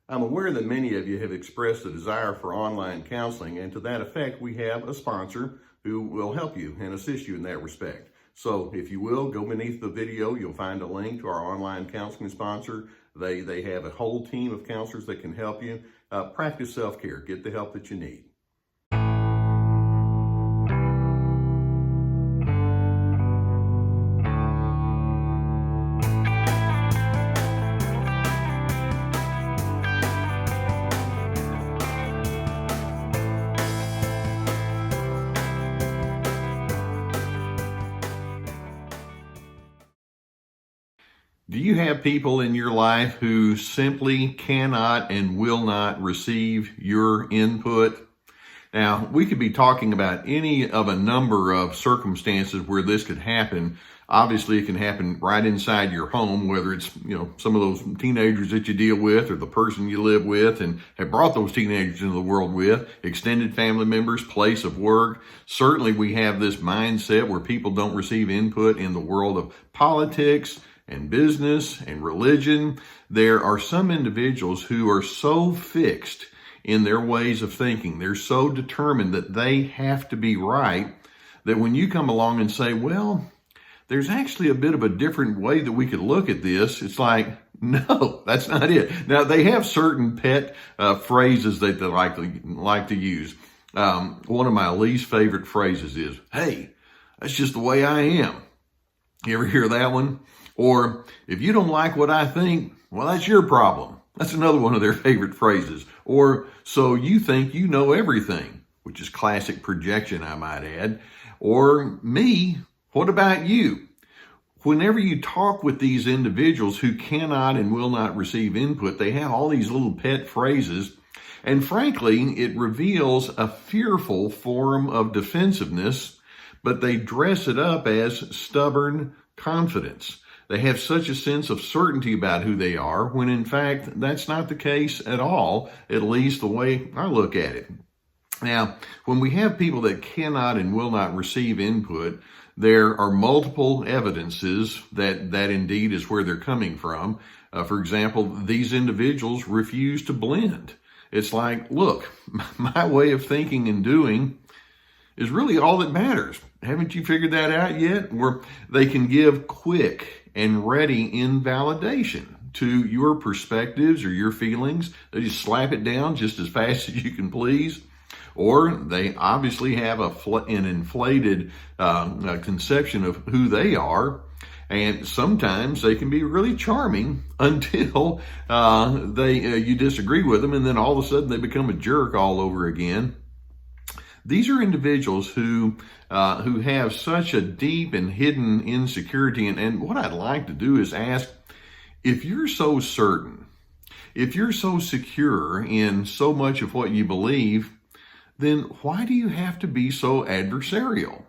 I'm aware that many of you have expressed a desire for online counseling, and to that effect, we have a sponsor who will help you and assist you in that respect. So if you will, go beneath the video, you'll find a link to our online counseling sponsor. They have a whole team of counselors that can help you. Practice self-care, get the help that you need. Do you have people in your life who simply cannot and will not receive your input? Now, we could be talking about any of a number of circumstances where this could happen. Obviously, it can happen right inside your home, whether it's, some of those teenagers that you deal with or the person you live with and have brought those teenagers into the world with, extended family members, place of work. Certainly, we have this mindset where people don't receive input in the world of politics and business and religion. There are some individuals who are so fixed in their ways of thinking, they're so determined that they have to be right, that when you come along and say, well, there's actually a bit of a different way that we could look at this, it's like, no, that's not it. Now, they have certain pet phrases that they like to use. One of my least favorite phrases is, hey, that's just the way I am. You ever hear that one? Or, if you don't like what I think, well, that's your problem. That's another one of their favorite phrases. Or, so you think you know everything, which is classic projection, I might add. Or, me, what about you? Whenever you talk with these individuals who cannot and will not receive input, they have all these little pet phrases. And frankly, it reveals a fearful form of defensiveness, but they dress it up as stubborn confidence. They have such a sense of certainty about who they are, when in fact, that's not the case at all, at least the way I look at it. Now, when we have people that cannot and will not receive input, there are multiple evidences that indeed is where they're coming from. For example, these individuals refuse to blend. It's like, look, my way of thinking and doing is really all that matters. Haven't you figured that out yet? Where they can give quick and ready invalidation to your perspectives or your feelings. They just slap it down just as fast as you can please. Or they obviously have an inflated conception of who they are. And sometimes they can be really charming until you disagree with them, and then all of a sudden they become a jerk all over again. These are individuals who have such a deep and hidden insecurity. And what I'd like to do is ask, if you're so certain, if you're so secure in so much of what you believe, then why do you have to be so adversarial?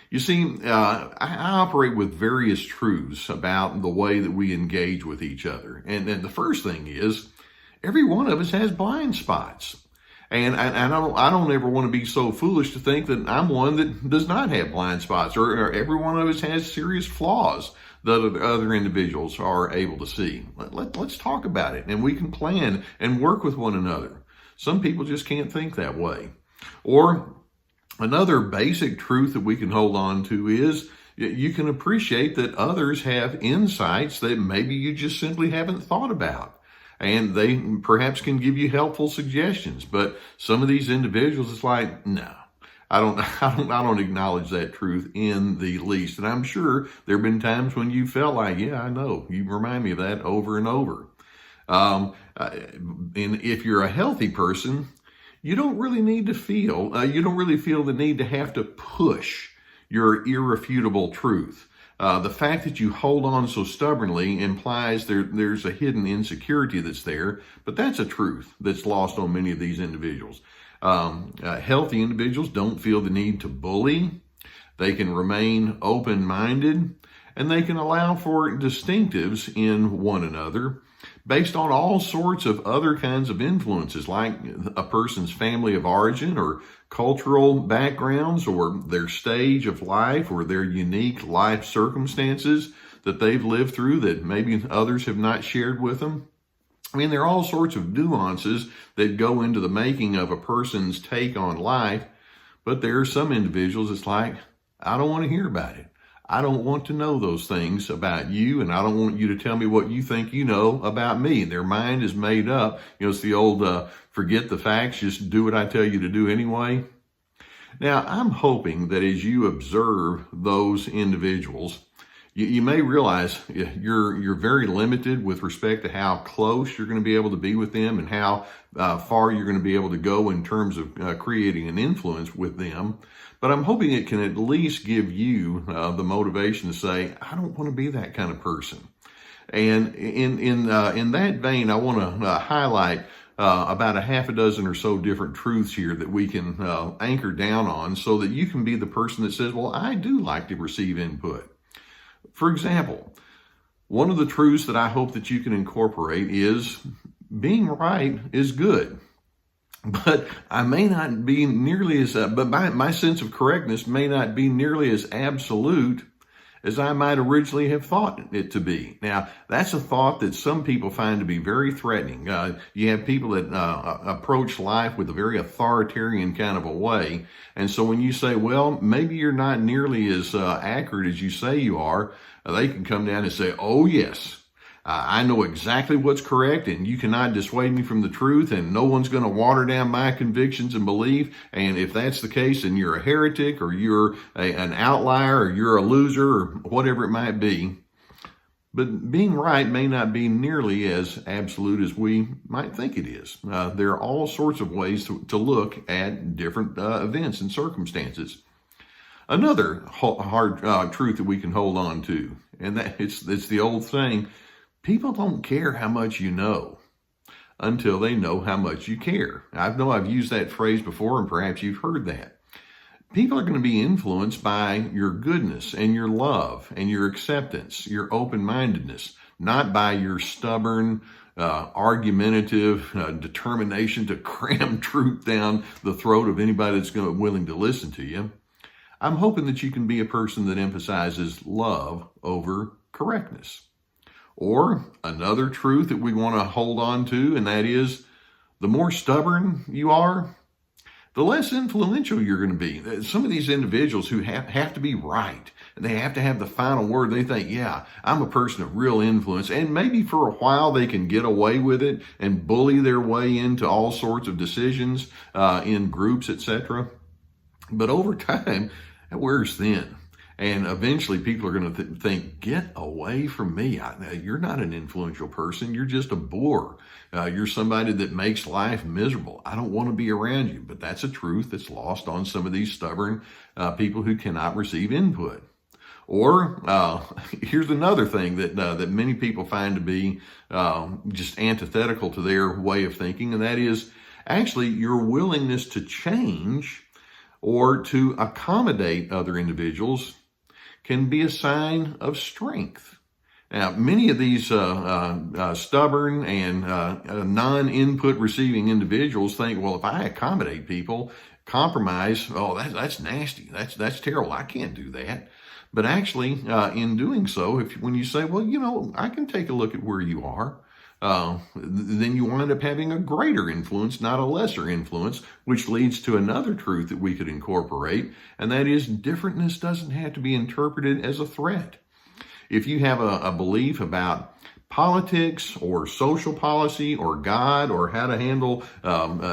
You see, I operate with various truths about the way that we engage with each other. And the first thing is, every one of us has blind spots. And I don't ever want to be so foolish to think that I'm one that does not have blind spots, or every one of us has serious flaws that other individuals are able to see. Let's talk about it, and we can plan and work with one another. Some people just can't think that way. Or another basic truth that we can hold on to is you can appreciate that others have insights that maybe you just simply haven't thought about. And they perhaps can give you helpful suggestions. But some of these individuals, it's like, no, I don't acknowledge that truth in the least. And I'm sure there have been times when you felt like, yeah, I know. You remind me of that over and over. And if you're a healthy person, you don't really need to feel, you don't really feel the need to have to push your irrefutable truth. The fact that you hold on so stubbornly implies there's a hidden insecurity that's there, but that's a truth that's lost on many of these individuals. Healthy individuals don't feel the need to bully. They can remain open-minded, and they can allow for distinctives in one another based on all sorts of other kinds of influences, like a person's family of origin or cultural backgrounds or their stage of life or their unique life circumstances that they've lived through that maybe others have not shared with them. I mean, there are all sorts of nuances that go into the making of a person's take on life, but there are some individuals it's like, I don't want to hear about it. I don't want to know those things about you, and I don't want you to tell me what you think you know about me. Their mind is made up. It's the old forget the facts, just do what I tell you to do anyway. Now, I'm hoping that as you observe those individuals, you may realize you're very limited with respect to how close you're going to be able to be with them and how far you're going to be able to go in terms of creating an influence with them. But I'm hoping it can at least give you the motivation to say, I don't want to be that kind of person. And in that vein, I want to highlight about a half a dozen or so different truths here that we can anchor down on so that you can be the person that says, well, I do like to receive input. For example, one of the truths that I hope that you can incorporate is being right is good. But I may not be nearly as, but my sense of correctness may not be nearly as absolute as I might originally have thought it to be. Now, that's a thought that some people find to be very threatening. You have people that approach life with a very authoritarian kind of a way. And so when you say, well, maybe you're not nearly as accurate as you say you are, they can come down and say, oh, yes. I know exactly what's correct, and you cannot dissuade me from the truth, and no one's going to water down my convictions and belief. And if that's the case, then you're a heretic, or you're an outlier, or you're a loser, or whatever it might be. But being right may not be nearly as absolute as we might think it is. There are all sorts of ways to look at different events and circumstances. Another hard truth that we can hold on to, and that it's the old saying, people don't care how much you know until they know how much you care. I know I've used that phrase before, and perhaps you've heard that. People are going to be influenced by your goodness and your love and your acceptance, your open-mindedness, not by your stubborn, argumentative determination to cram truth down the throat of anybody that's willing to listen to you. I'm hoping that you can be a person that emphasizes love over correctness. Or another truth that we want to hold on to, and that is the more stubborn you are, the less influential you're going to be. Some of these individuals who have to be right, and they have to have the final word, they think, yeah, I'm a person of real influence. And maybe for a while they can get away with it and bully their way into all sorts of decisions in groups, etc. But over time, that wears thin. And eventually people are going to think, get away from me. You're not an influential person. You're just a bore. You're somebody that makes life miserable. I don't want to be around you. But that's a truth that's lost on some of these stubborn people who cannot receive input. Or here's another thing that many people find to be just antithetical to their way of thinking, and that is actually your willingness to change or to accommodate other individuals can be a sign of strength. Now, many of these stubborn and non-input receiving individuals think, well, if I accommodate people, compromise, oh, that's nasty, that's terrible, I can't do that. But actually, in doing so, when you say, well, I can take a look at where you are, then you wind up having a greater influence, not a lesser influence, which leads to another truth that we could incorporate, and that is differentness doesn't have to be interpreted as a threat. If you have a belief about politics or social policy or God or how to handle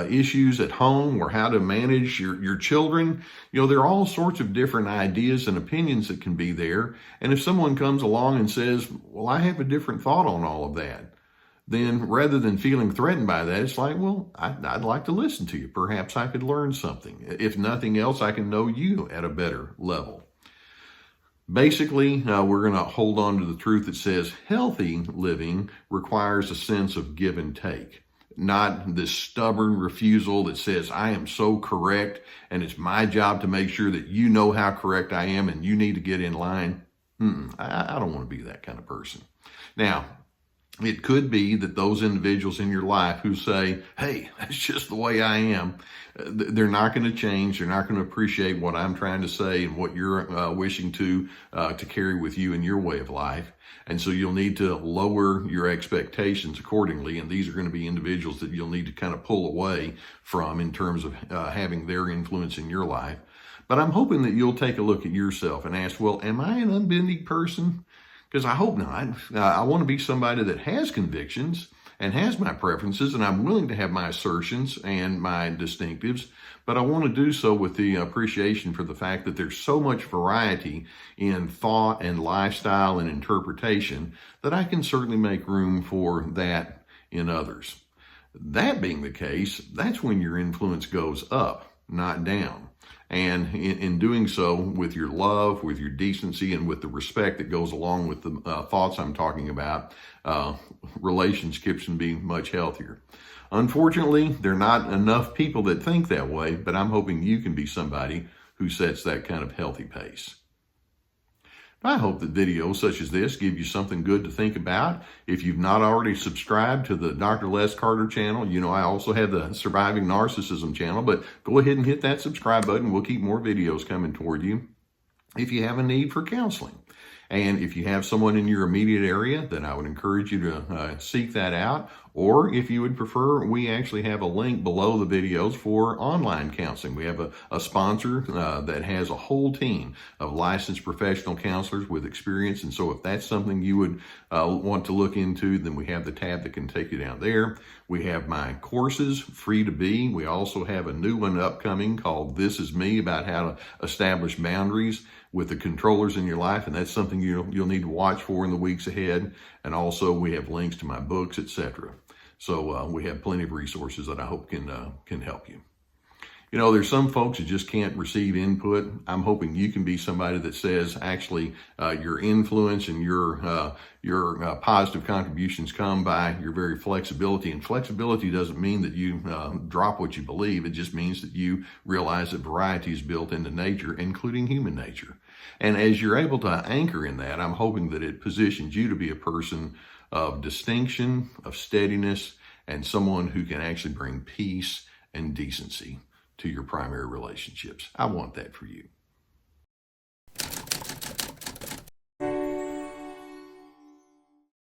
issues at home or how to manage your children, there are all sorts of different ideas and opinions that can be there. And if someone comes along and says, well, I have a different thought on all of that, then rather than feeling threatened by that, it's like, well, I'd like to listen to you. Perhaps I could learn something. If nothing else, I can know you at a better level. Basically, we're going to hold on to the truth that says healthy living requires a sense of give and take, not this stubborn refusal that says, I am so correct, and it's my job to make sure that you know how correct I am, and you need to get in line. I don't want to be that kind of person. Now, It could be that those individuals in your life who say, hey, that's just the way I am, they're not going to change. They're not going to appreciate what I'm trying to say and what you're wishing to carry with you in your way of life. And so you'll need to lower your expectations accordingly. And these are going to be individuals that you'll need to kind of pull away from in terms of having their influence in your life. But I'm hoping that you'll take a look at yourself and ask, well, am I an unbending person? Because I hope not. I want to be somebody that has convictions and has my preferences, and I'm willing to have my assertions and my distinctives, but I want to do so with the appreciation for the fact that there's so much variety in thought and lifestyle and interpretation that I can certainly make room for that in others. That being the case, that's when your influence goes up, not down. And in doing so, with your love, with your decency, and with the respect that goes along with the thoughts I'm talking about, relationships can be much healthier. Unfortunately, there are not enough people that think that way, but I'm hoping you can be somebody who sets that kind of healthy pace. I hope that videos such as this give you something good to think about. If you've not already subscribed to the Dr. Les Carter channel, you know I also have the Surviving Narcissism channel, but go ahead and hit that subscribe button. We'll keep more videos coming toward you. If you have a need for counseling, and if you have someone in your immediate area, then I would encourage you to seek that out. Or if you would prefer, we actually have a link below the videos for online counseling. We have a sponsor that has a whole team of licensed professional counselors with experience. And so if that's something you would want to look into, then we have the tab that can take you down there. We have my courses, free to be. We also have a new one upcoming called This Is Me, about how to establish boundaries with the controllers in your life. And that's something you'll need to watch for in the weeks ahead. And also we have links to my books, etc. So we have plenty of resources that I hope can help you. You know, there's some folks that just can't receive input. I'm hoping you can be somebody that says, actually, your influence and your positive contributions come by your very flexibility. And flexibility doesn't mean that you drop what you believe. It just means that you realize that variety is built into nature, including human nature. And as you're able to anchor in that, I'm hoping that it positions you to be a person of distinction, of steadiness, and someone who can actually bring peace and decency to your primary relationships. I want that for you.